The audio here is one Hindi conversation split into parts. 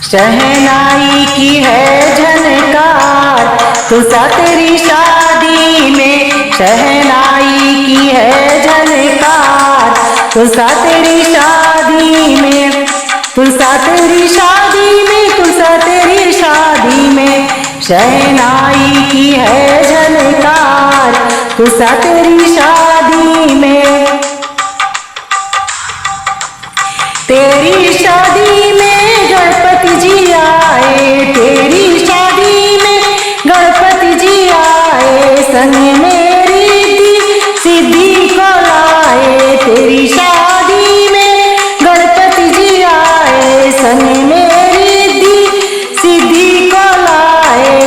शहनाई की है झनकार, तुसा तेरी शादी में। शहनाई की है झनकार, तुसा तेरी शादी में। तुसा तेरी शादी में, तुसा तेरी शादी में। शहनाई की है झनकार, तुसा तेरी शादी में। तेरी शादी में गणपति जी आए, तेरी शादी में गणपति जी आए। संग मेरी सिद्धि को लाए, तेरी शादी में गणपति जी आए। संग मेरी सिद्धि को लाए।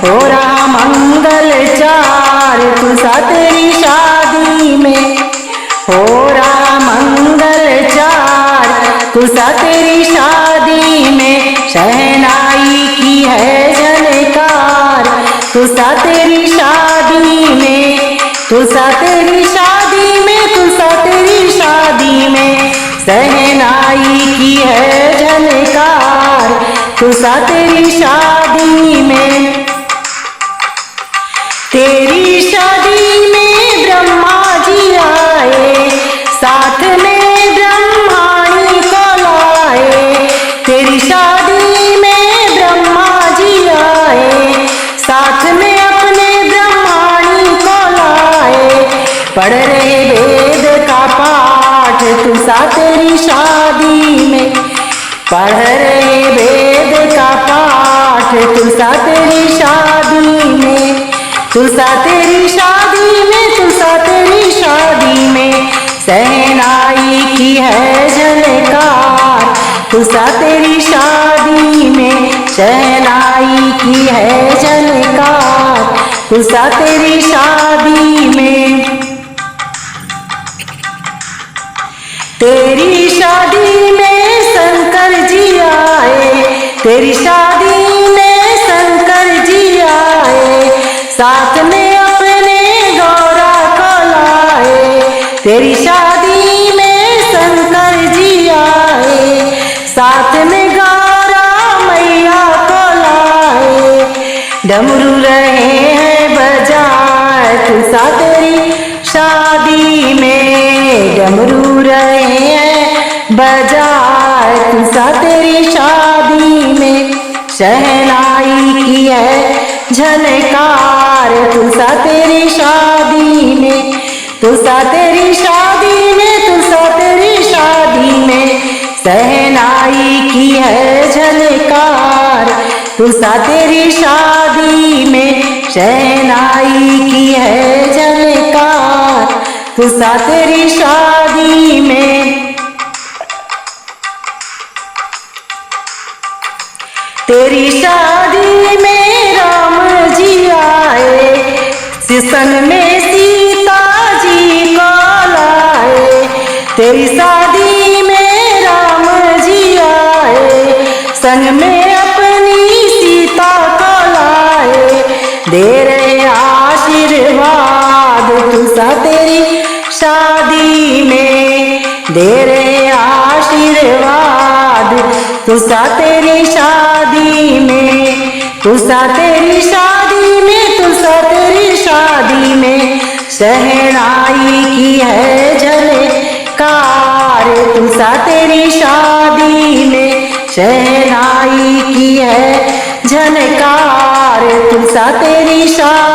हो रहा मंगल चार, तुसा तेरी शादी में। हो रहा मंगल चार, तुसा तेरी शादी में। शहनाई की है झनकार, तुसा तेरी शादी में। तुसा तेरी शादी में, तुसा तेरी शादी में। शहनाई की है झनकार, तुसा तेरी शादी में। तेरी शादी में ब्रह्मा जी आए, साथ में ब्रह्माणी को लाए। तेरी शादी में ब्रह्मा जी आए, साथ में अपने ब्रह्माणी को लाए। पढ़ रहे वेद का पाठ, तुसा तेरी शादी में। पढ़ रहे वेद का पाठ, तुसा तेरी शादी में। तुसा तेरी शादी में, तुसा तेरी शादी में। शहनाई की है झनकार, तुसा तेरी शादी में। शहनाई की है झनकार, तुसा तेरी शादी में। तेरी शादी में शंकर जी आए, तेरी शादी में शंकर जी आए। साथ में अपने गौरा को लाए, तेरी शादी में शंकर जी आए। साथ में गौरा मैया को लाए। डमरू रहे हैं बजाए, तुसा तेरी शादी में। डमरू रहे हैं बजाए, तुसा तेरी शादी में। शहनाई की है झनकार, तुसा तेरी शादी में। तुसा तेरी शादी में, तुसा तेरी शादी में। शहनाई की है झनकार, तुसा तेरी शादी में। शहनाई की है झनकार, तुसा तेरी शादी में। तेरी शादी में राम जी आए, संग में सीता जी को लाए। तेरी शादी में राम जी आए, संग में अपनी सीता को लाए। दे रहे आशीर्वाद, तुसा तेरी शादी में। दे रहे आशीर्वाद, तुसा तेरी शादी में। तुसा तेरी शादी में, तुसा तेरी शादी में। शहनाई की है झनकार, तुसा तेरी शादी में। शहनाई की है झनकार, तुसा तेरी शादी